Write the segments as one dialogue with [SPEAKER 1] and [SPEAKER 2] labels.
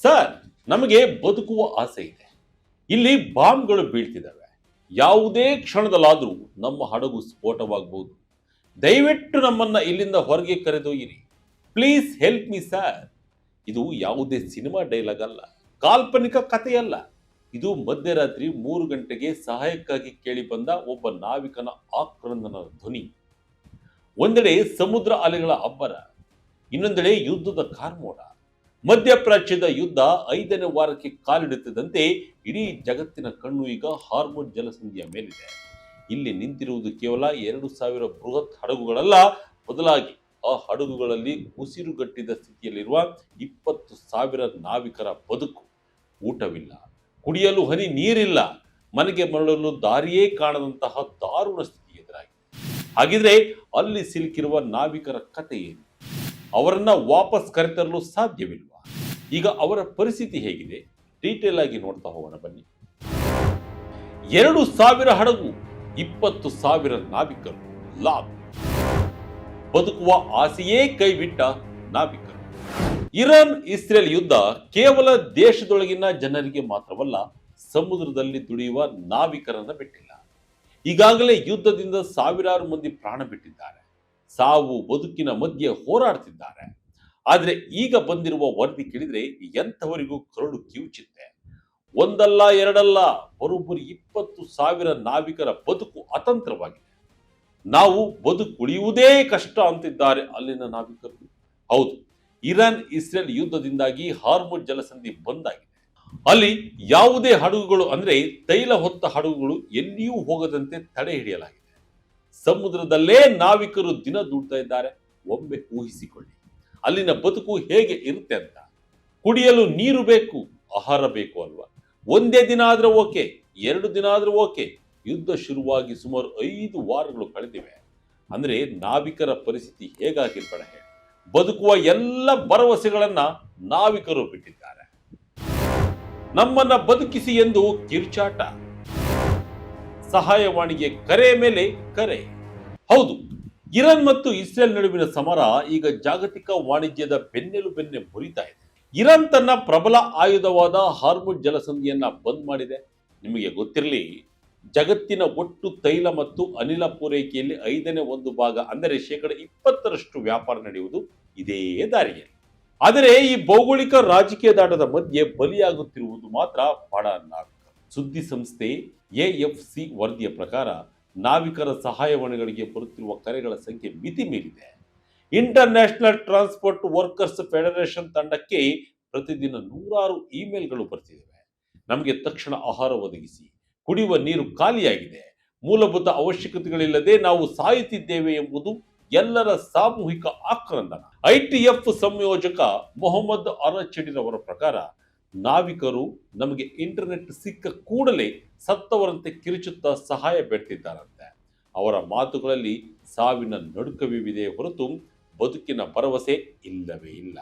[SPEAKER 1] Sir, ನಮಗೆ ಬದುಕುವ ಆಸೆ ಇದೆ. ಇಲ್ಲಿ ಬಾಂಬ್ಗಳು ಬೀಳ್ತಿದ್ದಾವೆ. ಯಾವುದೇ ಕ್ಷಣದಲ್ಲಾದರೂ ನಮ್ಮ ಹಡಗು ಸ್ಫೋಟವಾಗಬಹುದು. ದಯವಿಟ್ಟು ನಮ್ಮನ್ನ ಇಲ್ಲಿಂದ ಹೊರಗೆ ಕರೆದೊಯ್ಯಿರಿ. Please help me sir. ಇದು ಯಾವುದೇ ಸಿನಿಮಾ ಡೈಲಾಗ್ ಅಲ್ಲ, ಕಾಲ್ಪನಿಕ ಕಥೆಯಲ್ಲ. ಇದು ಮಧ್ಯರಾತ್ರಿ 3 ಗಂಟೆಗೆ ಸಹಾಯಕ್ಕಾಗಿ ಕೇಳಿ ಬಂದ ಒಬ್ಬ ನಾವಿಕನ ಆಕ್ರಂದನ ಧ್ವನಿ. ಒಂದೆಡೆ ಸಮುದ್ರ ಅಲೆಗಳ ಅಬ್ಬರ, ಇನ್ನೊಂದೆಡೆ ಯುದ್ಧದ ಕಾರ್ಮೋಡ. ಮಧ್ಯಪ್ರಾಚ್ಯದ ಯುದ್ಧ 5ನೇ ವಾರಕ್ಕೆ ಕಾಲಿಡುತ್ತಿದ್ದಂತೆ ಇಡೀ ಜಗತ್ತಿನ ಕಣ್ಣು ಈಗ ಹಾರ್ಮುಜ್ ಜಲಸಂಧಿಯ ಮೇಲಿದೆ. ಇಲ್ಲಿ ನಿಂತಿರುವುದು ಕೇವಲ 2,000 ಬೃಹತ್ ಹಡಗುಗಳಲ್ಲ, ಬದಲಾಗಿ ಆ ಹಡಗುಗಳಲ್ಲಿ ಉಸಿರುಗಟ್ಟಿದ ಸ್ಥಿತಿಯಲ್ಲಿರುವ 20,000 ನಾವಿಕರ ಬದುಕು. ಊಟವಿಲ್ಲ, ಕುಡಿಯಲು ಹನಿ ನೀರಿಲ್ಲ, ಮನೆಗೆ ಮರಳಲು ದಾರಿಯೇ ಕಾಣದಂತಹ ದಾರುಣ ಸ್ಥಿತಿ ಎದುರಾಗಿದೆ. ಹಾಗಿದ್ರೆ ಅಲ್ಲಿ ಸಿಲುಕಿರುವ ನಾವಿಕರ ಕಥೆ ಏನು? ಅವರನ್ನ ವಾಪಸ್ ಕರೆತರಲು ಸಾಧ್ಯವಿಲ್ವಾ? ಈಗ ಅವರ ಪರಿಸ್ಥಿತಿ ಹೇಗಿದೆ? ಡೀಟೇಲ್ ಆಗಿ ನೋಡ್ತಾ ಹೋಗೋಣ ಬನ್ನಿ. 2,000 ಹಡಗು, 20,000 ನಾವಿಕರು, ಲಾಭ. ಬದುಕುವ ಆಸೆಯೇ ಕೈಬಿಟ್ಟ ನಾವಿಕರು. ಇರಾನ್ ಇಸ್ರೇಲ್ ಯುದ್ಧ ಕೇವಲ ದೇಶದೊಳಗಿನ ಜನರಿಗೆ ಮಾತ್ರವಲ್ಲ, ಸಮುದ್ರದಲ್ಲಿ ದುಡಿಯುವ ನಾವಿಕರನ್ನ ಬಿಟ್ಟಿಲ್ಲ. ಈಗಾಗಲೇ ಯುದ್ಧದಿಂದ ಸಾವಿರಾರು ಮಂದಿ ಪ್ರಾಣ ಬಿಟ್ಟಿದ್ದಾರೆ. ಸಾವು ಬದುಕಿನ ಮಧ್ಯೆ ಹೋರಾಡ್ತಿದ್ದಾರೆ. ಆದ್ರೆ ಈಗ ಬಂದಿರುವ ವರದಿ ಕೇಳಿದ್ರೆ ಎಂಥವರಿಗೂ ಕರುಳು ಕಿವುಚಿತ್ತೆ. ಒಂದಲ್ಲ ಎರಡಲ್ಲ, ಬರೋಬ್ಬರಿ 20,000 ನಾವಿಕರ ಬದುಕು ಅತಂತ್ರವಾಗಿದೆ. ನಾವು ಬದುಕುಳಿಯುವುದೇ ಕಷ್ಟ ಅಂತಿದ್ದಾರೆ ಅಲ್ಲಿನ ನಾವಿಕರು. ಹೌದು, ಇರಾನ್ ಇಸ್ರೇಲ್ ಯುದ್ಧದಿಂದಾಗಿ ಹಾರ್ಮುಜ್ ಜಲಸಂಧಿ ಬಂದ್ ಆಗಿದೆ. ಅಲ್ಲಿ ಯಾವುದೇ ಹಡಗುಗಳು, ಅಂದ್ರೆ ತೈಲ ಹೊತ್ತ ಹಡಗುಗಳು ಎಲ್ಲಿಯೂ ಹೋಗದಂತೆ ತಡೆ ಹಿಡಿಯಲಾಗಿದೆ. ಸಮುದ್ರದಲ್ಲೇ ನಾವಿಕರು ದಿನ ದುಡ್ತಾ ಇದ್ದಾರೆ. ಒಮ್ಮೆ ಊಹಿಸಿಕೊಳ್ಳಿ ಅಲ್ಲಿನ ಬದುಕು ಹೇಗೆ ಇರುತ್ತೆ ಅಂತ. ಕುಡಿಯಲು ನೀರು ಬೇಕು, ಆಹಾರ ಬೇಕು ಅಲ್ವಾ? ಒಂದೇ ದಿನ ಆದ್ರೆ ಓಕೆ, 2 ದಿನ ಆದ್ರೂ ಓಕೆ. ಯುದ್ಧ ಶುರುವಾಗಿ ಸುಮಾರು 5 ವಾರಗಳು ಕಳೆದಿವೆ. ಅಂದ್ರೆ ನಾವಿಕರ ಪರಿಸ್ಥಿತಿ ಹೇಗಾಗಿರ್ಬೇಡ ಹೇಳಿ. ಬದುಕುವ ಎಲ್ಲ ಭರವಸೆಗಳನ್ನ ನಾವಿಕರು ಬಿಟ್ಟಿದ್ದಾರೆ. ನಮ್ಮನ್ನ ಬದುಕಿಸಿ ಎಂದು ಕಿರುಚಾಟ, ಸಹಾಯವಾಣಿಗೆ ಕರೆ ಮೇಲೆ ಕರೆ. ಹೌದು, ಇರಾನ್ ಮತ್ತು ಇಸ್ರೇಲ್ ನಡುವಿನ ಸಮರ ಈಗ ಜಾಗತಿಕ ವಾಣಿಜ್ಯದ ಬೆನ್ನೆಲುಬೆನ್ನೆ ಮುರಿತಾ ಇದೆ. ಇರಾನ್ ತನ್ನ ಪ್ರಬಲ ಆಯುಧವಾದ ಹಾರ್ಮುಜ್ ಜಲಸಂಧಿಯನ್ನ ಬಂದ್ ಮಾಡಿದೆ. ನಿಮಗೆ ಗೊತ್ತಿರಲಿ, ಜಗತ್ತಿನ ಒಟ್ಟು ತೈಲ ಮತ್ತು ಅನಿಲ ಪೂರೈಕೆಯಲ್ಲಿ 5ನೇ 1 ಭಾಗ, ಅಂದರೆ 20% ವ್ಯಾಪಾರ ನಡೆಯುವುದು ಇದೇ ದಾರಿಯಲ್ಲಿ. ಆದರೆ ಈ ಭೌಗೋಳಿಕ ರಾಜಕೀಯ ದಾಟದ ಮಧ್ಯೆ ಬಲಿಯಾಗುತ್ತಿರುವುದು ಮಾತ್ರ ಬಡ ನಾವಿಕರು. ಸುದ್ದಿ ಸಂಸ್ಥೆ AFC ವರದಿಯ ಪ್ರಕಾರ ನಾವಿಕರ ಸಹಾಯವಾಣಿಗಳಿಗೆ ಬರುತ್ತಿರುವ ಕರೆಗಳ ಸಂಖ್ಯೆ ಮಿತಿ ಮೀರಿದೆ. ಇಂಟರ್ನ್ಯಾಷನಲ್ ಟ್ರಾನ್ಸ್ಪೋರ್ಟ್ ವರ್ಕರ್ಸ್ ಫೆಡರೇಷನ್ ತಂಡಕ್ಕೆ ಪ್ರತಿದಿನ 100 ಇಮೇಲ್ಗಳು ಬರ್ತಿವೆ. ನಮಗೆ ತಕ್ಷಣ ಆಹಾರ ಒದಗಿಸಿ, ಕುಡಿಯುವ ನೀರು ಖಾಲಿಯಾಗಿದೆ, ಮೂಲಭೂತ ಅವಶ್ಯಕತೆಗಳಿಲ್ಲದೆ ನಾವು ಸಾಯುತ್ತಿದ್ದೇವೆ ಎಂಬುದು ಎಲ್ಲರ ಸಾಮೂಹಿಕ ಆಕ್ರಂದನ. ITF ಸಂಯೋಜಕ ಮೊಹಮ್ಮದ್ ಅರಚಡಿರವರ ಪ್ರಕಾರ ನಾವಿಕರು ನಮಗೆ ಇಂಟರ್ನೆಟ್ ಸಿಕ್ಕ ಕೂಡಲೇ ಸತ್ತವರಂತೆ ಕಿರುಚುತ್ತಾ ಸಹಾಯ ಬೇಡ್ತಿದ್ದಾರಂತೆ. ಅವರ ಮಾತುಗಳಲ್ಲಿ ಸಾವಿನ ನಡುಕವಿದೆ ಹೊರತು ಬದುಕಿನ ಭರವಸೆ ಇಲ್ಲವೇ ಇಲ್ಲ.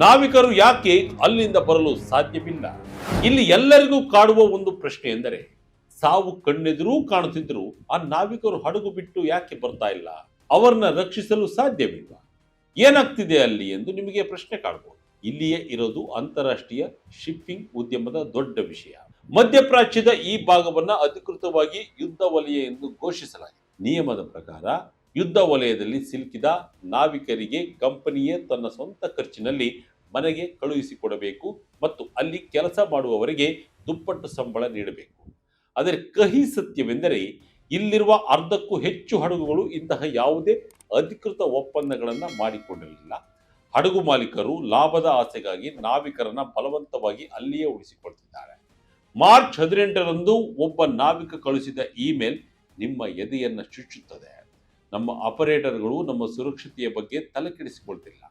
[SPEAKER 1] ನಾವಿಕರು ಯಾಕೆ ಅಲ್ಲಿಂದ ಬರಲು ಸಾಧ್ಯವಿಲ್ಲ? ಇಲ್ಲಿ ಎಲ್ಲರಿಗೂ ಕಾಡುವ ಒಂದು ಪ್ರಶ್ನೆ ಎಂದರೆ, ಸಾವು ಕಣ್ಣೆದುರೂ ಕಾಣುತ್ತಿದ್ದರೂ ಆ ನಾವಿಕರು ಹಡಗು ಬಿಟ್ಟು ಯಾಕೆ ಬರ್ತಾ ಇಲ್ಲ? ಅವರನ್ನ ರಕ್ಷಿಸಲು ಸಾಧ್ಯವಿಲ್ಲ. ಏನಾಗ್ತಿದೆ ಅಲ್ಲಿ ಎಂದು ನಿಮಗೆ ಪ್ರಶ್ನೆ ಕಾಡಬಹುದು. ಇಲ್ಲಿಯೇ ಇರೋದು ಅಂತಾರಾಷ್ಟ್ರೀಯ ಶಿಪ್ಪಿಂಗ್ ಉದ್ಯಮದ ದೊಡ್ಡ ವಿಷಯ. ಮಧ್ಯಪ್ರಾಚ್ಯದ ಈ ಭಾಗವನ್ನ ಅಧಿಕೃತವಾಗಿ ಯುದ್ಧ ವಲಯ ಎಂದು ಘೋಷಿಸಲಾಗಿದೆ. ನಿಯಮದ ಪ್ರಕಾರ ಯುದ್ಧ ವಲಯದಲ್ಲಿ ಸಿಲುಕಿದ ನಾವಿಕರಿಗೆ ಕಂಪನಿಯೇ ತನ್ನ ಸ್ವಂತ ಖರ್ಚಿನಲ್ಲಿ ಮನೆಗೆ ಕಳುಹಿಸಿಕೊಡಬೇಕು ಮತ್ತು ಅಲ್ಲಿ ಕೆಲಸ ಮಾಡುವವರಿಗೆ ದುಪ್ಪಟ್ಟು ಸಂಬಳ ನೀಡಬೇಕು. ಆದರೆ ಕಹಿ ಸತ್ಯವೆಂದರೆ, ಇಲ್ಲಿರುವ ಅರ್ಧಕ್ಕೂ ಹೆಚ್ಚು ಹಡಗುಗಳು ಇಂತಹ ಯಾವುದೇ ಅಧಿಕೃತ ಒಪ್ಪಂದಗಳನ್ನು ಮಾಡಿಕೊಂಡಿರಲಿಲ್ಲ. ಹಡಗು ಮಾಲೀಕರು ಲಾಭದ ಆಸೆಗಾಗಿ ನಾವಿಕರನ್ನ ಬಲವಂತವಾಗಿ ಅಲ್ಲಿಯೇ ಉಳಿಸಿಕೊಳ್ತಿದ್ದಾರೆ. ಮಾರ್ಚ್ 18ರಂದು ಒಬ್ಬ ನಾವಿಕ ಕಳುಹಿಸಿದ ಇಮೇಲ್ ನಿಮ್ಮ ಎದೆಯನ್ನ ಚುಚ್ಚುತ್ತದೆ. ನಮ್ಮ ಆಪರೇಟರ್ಗಳು ನಮ್ಮ ಸುರಕ್ಷತೆಯ ಬಗ್ಗೆ ತಲೆಕೆಡಿಸಿಕೊಳ್ತಿಲ್ಲ.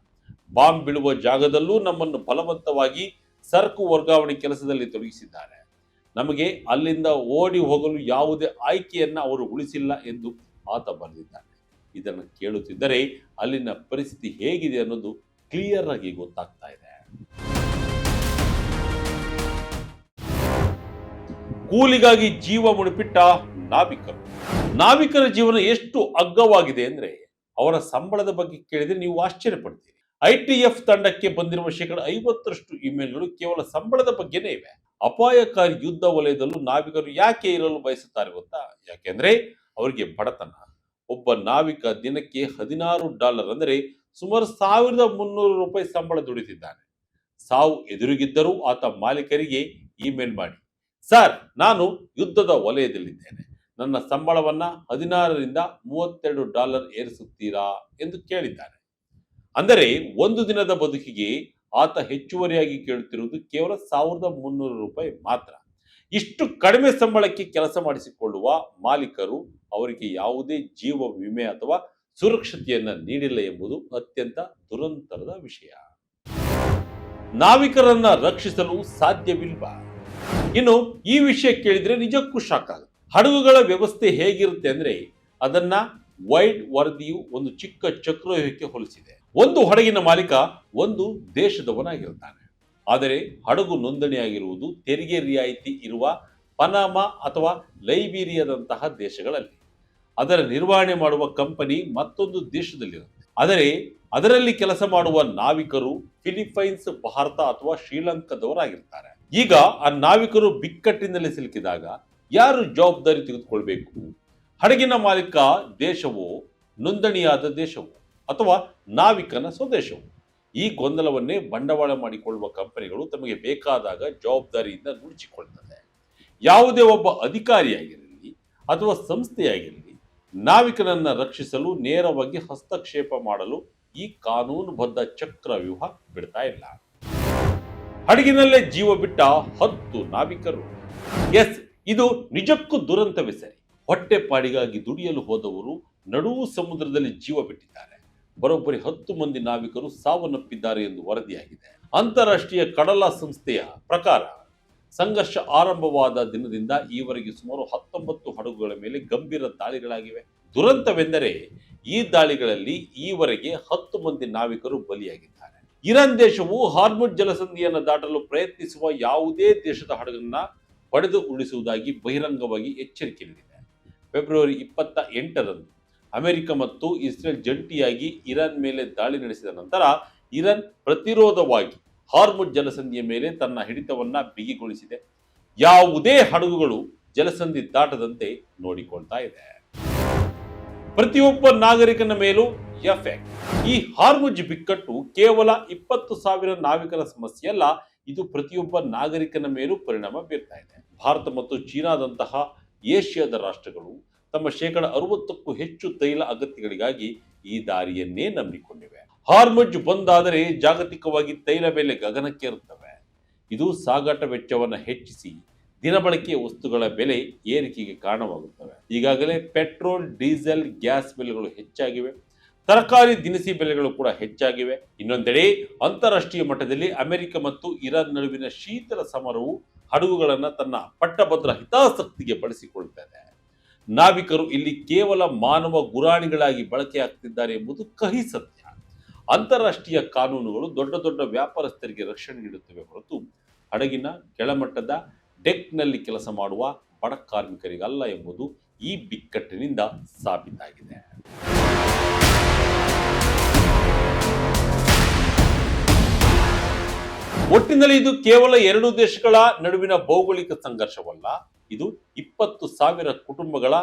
[SPEAKER 1] ಬಾಂಬ್ ಬೀಳುವ ಜಾಗದಲ್ಲೂ ನಮ್ಮನ್ನು ಬಲವಂತವಾಗಿ ಸರಕು ವರ್ಗಾವಣೆ ಕೆಲಸದಲ್ಲಿ ತೊಡಗಿಸಿದ್ದಾರೆ. ನಮಗೆ ಅಲ್ಲಿಂದ ಓಡಿ ಹೋಗಲು ಯಾವುದೇ ಆಯ್ಕೆಯನ್ನ ಅವರು ಉಳಿಸಿಲ್ಲ ಎಂದು ಆತ ಬರೆದಿದ್ದಾನೆ. ಇದನ್ನು ಕೇಳುತ್ತಿದ್ದರೆ ಅಲ್ಲಿನ ಪರಿಸ್ಥಿತಿ ಹೇಗಿದೆ ಅನ್ನೋದು ಕ್ಲಿಯರ್ ಆಗಿ ಗೊತ್ತಾಗ್ತಾ ಇದೆ. ಕೂಲಿಗಾಗಿ ಜೀವ ಮುಡಿಪಿಟ್ಟ ನಾವಿಕರು. ನಾವಿಕರ ಜೀವನ ಎಷ್ಟು ಅಗ್ಗವಾಗಿದೆ ಅಂದ್ರೆ, ಅವರ ಸಂಬಳದ ಬಗ್ಗೆ ಕೇಳಿದ್ರೆ ನೀವು ಆಶ್ಚರ್ಯ ಪಡ್ತೀರಿ. ಐಟಿಎಫ್ ತಂಡಕ್ಕೆ ಬಂದಿರುವ 50% ಇಮೇಲ್ಗಳು ಕೇವಲ ಸಂಬಳದ ಬಗ್ಗೆನೇ ಇವೆ. ಅಪಾಯಕಾರಿ ಯುದ್ಧ ವಲಯದಲ್ಲೂ ನಾವಿಕರು ಯಾಕೆ ಇರಲು ಬಯಸುತ್ತಾರೆ ಗೊತ್ತಾ? ಯಾಕೆಂದ್ರೆ ಅವರಿಗೆ ಬಡತನ. ಒಬ್ಬ ನಾವಿಕ ದಿನಕ್ಕೆ $16 ಅಂದರೆ ಸುಮಾರು ₹1300 ಸಂಬಳ ದುಡಿತಿದ್ದಾನೆ. ಸಾವು ಎದುರಿಗಿದ್ದರೂ ಆತ ಮಾಲೀಕರಿಗೆ ಇಮೇಲ್ ಮಾಡಿ, ಸರ್, ನಾನು ಯುದ್ಧದ ವಲಯದಲ್ಲಿದ್ದೇನೆ, ನನ್ನ ಸಂಬಳವನ್ನ $16 $32 ಏರಿಸುತ್ತೀರಾ ಎಂದು ಕೇಳಿದ್ದಾನೆ. ಅಂದರೆ ಒಂದು ದಿನದ ಬದುಕಿಗೆ ಆತ ಹೆಚ್ಚುವರಿಯಾಗಿ ಕೇಳುತ್ತಿರುವುದು ಕೇವಲ ₹1300 ಮಾತ್ರ. ಇಷ್ಟು ಕಡಿಮೆ ಸಂಬಳಕ್ಕೆ ಕೆಲಸ ಮಾಡಿಸಿಕೊಳ್ಳುವ ಮಾಲೀಕರು ಅವರಿಗೆ ಯಾವುದೇ ಜೀವ ವಿಮೆ ಅಥವಾ ಸುರಕ್ಷತೆಯನ್ನ ನೀಡಿಲ್ಲ ಎಂಬುದು ಅತ್ಯಂತ ದುರಂತರದ ವಿಷಯ. ನಾವಿಕರನ್ನ ರಕ್ಷಿಸಲು ಸಾಧ್ಯವಿಲ್ವಾ? ಇನ್ನು ಈ ವಿಷಯ ಕೇಳಿದ್ರೆ ನಿಜಕ್ಕೂ ಶಾಕ್ ಆಗುತ್ತೆ. ಹಡಗುಗಳ ವ್ಯವಸ್ಥೆ ಹೇಗಿರುತ್ತೆ ಅಂದ್ರೆ ಅದನ್ನ ವೈಡ್ ವರದಿಯು ಒಂದು ಚಿಕ್ಕ ಚಕ್ರವ್ಯೂಹಕ್ಕೆ ಹೋಲಿಸಿದೆ. ಒಂದು ಹಡಗಿನ ಮಾಲೀಕ ಒಂದು ದೇಶದವನಾಗಿರುತ್ತಾನೆ, ಆದರೆ ಹಡಗು ನೋಂದಣಿಯಾಗಿರುವುದು ತೆರಿಗೆ ರಿಯಾಯಿತಿ ಇರುವ ಪನಾಮಾ ಅಥವಾ ಲೈಬೀರಿಯಾದಂತಹ ದೇಶಗಳಲ್ಲಿ. ಅದರ ನಿರ್ವಹಣೆ ಮಾಡುವ ಕಂಪನಿ ಮತ್ತೊಂದು ದೇಶದಲ್ಲಿರುತ್ತೆ. ಆದರೆ ಅದರಲ್ಲಿ ಕೆಲಸ ಮಾಡುವ ನಾವಿಕರು ಫಿಲಿಪೈನ್ಸ್, ಭಾರತ ಅಥವಾ ಶ್ರೀಲಂಕಾದವರಾಗಿರ್ತಾರೆ. ಈಗ ಆ ನಾವಿಕರು ಬಿಕ್ಕಟ್ಟಿನಲ್ಲಿ ಸಿಲುಕಿದಾಗ ಯಾರು ಜವಾಬ್ದಾರಿ ತೆಗೆದುಕೊಳ್ಬೇಕು? ಹಡಗಿನ ಮಾಲೀಕ ದೇಶವೋ, ನೋಂದಣಿಯಾದ ದೇಶವೋ, ಅಥವಾ ನಾವಿಕನ ಸ್ವದೇಶವು? ಈ ಗೊಂದಲವನ್ನೇ ಬಂಡವಾಳ ಮಾಡಿಕೊಳ್ಳುವ ಕಂಪನಿಗಳು ತಮಗೆ ಬೇಕಾದಾಗ ಜವಾಬ್ದಾರಿಯಿಂದ ನುಡಿಸಿಕೊಳ್ಳುತ್ತದೆ. ಯಾವುದೇ ಒಬ್ಬ ಅಧಿಕಾರಿಯಾಗಿರಲಿ ಅಥವಾ ಸಂಸ್ಥೆಯಾಗಿರಲಿ ನಾವಿಕನನ್ನ ರಕ್ಷಿಸಲು ನೇರವಾಗಿ ಹಸ್ತಕ್ಷೇಪ ಮಾಡಲು ಈ ಕಾನೂನುಬದ್ಧ ಚಕ್ರವ್ಯೂಹ ಬಿಡ್ತಾ ಇಲ್ಲ. ಹಡಗಿನಲ್ಲೇ ಜೀವ ಬಿಟ್ಟ 10 ನಾವಿಕರು. ಎಸ್, ಇದು ನಿಜಕ್ಕೂ ದುರಂತವೇ ಸರಿ. ಹೊಟ್ಟೆಪಾಡಿಗಾಗಿ ದುಡಿಯಲು ಹೋದವರು ನಡುವು ಸಮುದ್ರದಲ್ಲಿ ಜೀವ ಬಿಟ್ಟಿದ್ದಾರೆ. ಬರೋಬ್ಬರಿ 10 ಮಂದಿ ನಾವಿಕರು ಸಾವನ್ನಪ್ಪಿದ್ದಾರೆ ಎಂದು ವರದಿಯಾಗಿದೆ. ಅಂತಾರಾಷ್ಟ್ರೀಯ ಕಡಲ ಸಂಸ್ಥೆಯ ಪ್ರಕಾರ ಸಂಘರ್ಷ ಆರಂಭವಾದ ದಿನದಿಂದ ಈವರೆಗೆ ಸುಮಾರು 19 ಹಡಗುಗಳ ಮೇಲೆ ಗಂಭೀರ ದಾಳಿಗಳಾಗಿವೆ. ದುರಂತವೆಂದರೆ ಈ ದಾಳಿಗಳಲ್ಲಿ ಈವರೆಗೆ 10 ಮಂದಿ ನಾವಿಕರು ಬಲಿಯಾಗಿದ್ದಾರೆ. ಇರಾನ್ ದೇಶವು ಹಾರ್ಮುಜ್ ಜಲಸಂಧಿಯನ್ನು ದಾಟಲು ಪ್ರಯತ್ನಿಸುವ ಯಾವುದೇ ದೇಶದ ಹಡಗನ್ನ ಹೊಡೆದು ಉಳಿಸುವುದಾಗಿ ಬಹಿರಂಗವಾಗಿ ಎಚ್ಚರಿಕೆ ನೀಡಿದೆ. ಫೆಬ್ರವರಿ 28ರಂದು ಅಮೆರಿಕ ಮತ್ತು ಇಸ್ರೇಲ್ ಜಂಟಿಯಾಗಿ ಇರಾನ್ ಮೇಲೆ ದಾಳಿ ನಡೆಸಿದ ನಂತರ ಇರಾನ್ ಪ್ರತಿರೋಧವಾಗಿ ಹಾರ್ಮುಜ್ ಜಲಸಂಧಿಯ ಮೇಲೆ ತನ್ನ ಹಿಡಿತವನ್ನ ಬಿಗಿಗೊಳಿಸಿದೆ. ಯಾವುದೇ ಹಡಗುಗಳು ಜಲಸಂಧಿ ದಾಟದಂತೆ ನೋಡಿಕೊಳ್ತಾ ಇದೆ. ಪ್ರತಿಯೊಬ್ಬ ನಾಗರಿಕನ ಮೇಲೂ ಎಫೆಕ್ಟ್. ಈ ಹಾರ್ಮುಜ್ ಬಿಕ್ಕಟ್ಟು ಕೇವಲ 20,000 ನಾವಿಕರ ಸಮಸ್ಯೆ ಅಲ್ಲ, ಇದು ಪ್ರತಿಯೊಬ್ಬ ನಾಗರಿಕನ ಮೇಲೂ ಪರಿಣಾಮ ಬೀರ್ತಾ ಇದೆ. ಭಾರತ ಮತ್ತು ಚೀನಾದಂತಹ ಏಷ್ಯಾದ ರಾಷ್ಟ್ರಗಳು ತಮ್ಮ 60%ಕ್ಕೂ ಹೆಚ್ಚು ತೈಲ ಅಗತ್ಯಗಳಿಗಾಗಿ ಈ ದಾರಿಯನ್ನೇ ನಂಬಿಕೊಂಡಿವೆ. ಹಾರ್ಮುಜ್ ಬಂದಾದರೆ ಜಾಗತಿಕವಾಗಿ ತೈಲ ಬೆಲೆ ಗಗನಕ್ಕೇರುತ್ತವೆ. ಇದು ಸಾಗಾಟ ವೆಚ್ಚವನ್ನು ಹೆಚ್ಚಿಸಿ ದಿನಬಳಕೆಯ ವಸ್ತುಗಳ ಬೆಲೆ ಏರಿಕೆಗೆ ಕಾರಣವಾಗುತ್ತವೆ. ಈಗಾಗಲೇ ಪೆಟ್ರೋಲ್, ಡೀಸೆಲ್, ಗ್ಯಾಸ್ ಬೆಲೆಗಳು ಹೆಚ್ಚಾಗಿವೆ. ತರಕಾರಿ ದಿನಸಿ ಬೆಲೆಗಳು ಕೂಡ ಹೆಚ್ಚಾಗಿವೆ. ಇನ್ನೊಂದೆಡೆ ಅಂತಾರಾಷ್ಟ್ರೀಯ ಮಟ್ಟದಲ್ಲಿ ಅಮೆರಿಕ ಮತ್ತು ಇರಾನ್ ನಡುವಿನ ಶೀತಲ ಸಮರವು ಹಡಗುಗಳನ್ನು ತನ್ನ ಪಟ್ಟಭದ್ರ ಹಿತಾಸಕ್ತಿಗೆ ಬಳಸಿಕೊಳ್ಳುತ್ತದೆ. ನಾವಿಕರು ಇಲ್ಲಿ ಕೇವಲ ಮಾನವ ಗುರಾಣಿಗಳಾಗಿ ಬಳಕೆಯಾಗ್ತಿದ್ದಾರೆ ಎಂಬುದು ಕಹಿ ಸತ್ಯ. ಅಂತಾರಾಷ್ಟ್ರೀಯ ಕಾನೂನುಗಳು ದೊಡ್ಡ ದೊಡ್ಡ ವ್ಯಾಪಾರಸ್ಥರಿಗೆ ರಕ್ಷಣೆ ನೀಡುತ್ತವೆ ಹೊರತು ಹಡಗಿನ ಕೆಳಮಟ್ಟದ ಡೆಕ್ನಲ್ಲಿ ಕೆಲಸ ಮಾಡುವ ಬಡ ಕಾರ್ಮಿಕರಿಗಲ್ಲ ಎಂಬುದು ಈ ಬಿಕ್ಕಟ್ಟಿನಿಂದ ಸಾಬೀತಾಗಿದೆ. ಒಟ್ಟಿನಲ್ಲಿ ಇದು ಕೇವಲ 2 ದೇಶಗಳ ನಡುವಿನ ಭೌಗೋಳಿಕ ಸಂಘರ್ಷವಲ್ಲ, ಇದು 20,000 ಕುಟುಂಬಗಳ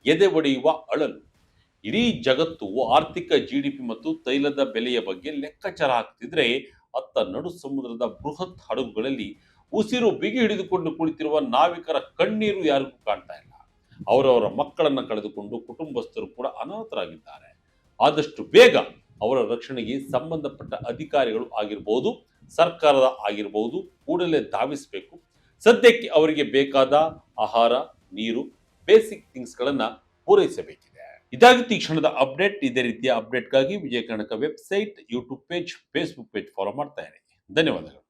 [SPEAKER 1] ಎದೆ ಒಡೆಯುವ ಅಳಲು. ಇಡೀ ಜಗತ್ತು ಆರ್ಥಿಕ ಜಿಡಿಪಿ ಮತ್ತು ತೈಲದ ಬೆಲೆಯ ಬಗ್ಗೆ ಲೆಕ್ಕಾಚಾರ ಹಾಕ್ತಿದ್ರೆ ಅತ್ತ ನಡು ಸಮುದ್ರದ ಬೃಹತ್ ಹಡಗುಗಳಲ್ಲಿ ಉಸಿರು ಬಿಗಿ ಹಿಡಿದುಕೊಂಡು ಕುಳಿತಿರುವ ನಾವಿಕರ ಕಣ್ಣೀರು ಯಾರಿಗೂ ಕಾಣ್ತಾ ಇಲ್ಲ. ಅವರವರ ಮಕ್ಕಳನ್ನ ಕಳೆದುಕೊಂಡು ಕುಟುಂಬಸ್ಥರು ಕೂಡ ಅನಾಥರಾಗಿದ್ದಾರೆ. ಆದಷ್ಟು ಬೇಗ ಅವರ ರಕ್ಷಣೆಗೆ ಸಂಬಂಧಪಟ್ಟ ಅಧಿಕಾರಿಗಳು ಆಗಿರಬಹುದು, ಸರ್ಕಾರದ ಆಗಿರಬಹುದು, ಕೂಡಲೇ ಧಾವಿಸಬೇಕು. ಸದ್ಯಕ್ಕೆ ಅವರಿಗೆ ಬೇಕಾದ ಆಹಾರ, ನೀರು, ಬೇಸಿಕ್ ಥಿಂಗ್ಸ್ಗಳನ್ನ ಪೂರೈಸಬೇಕಿದೆ. ಇದಾಗಿತ್ತು ಈ ಕ್ಷಣದ ಅಪ್ಡೇಟ್. ಇದೇ ರೀತಿಯ ಅಪ್ಡೇಟ್ಗಾಗಿ Vijaya Karnataka website, YouTube page, Facebook page follow ಮಾಡ್ತಾ ಇರಿ. ಧನ್ಯವಾದಗಳು.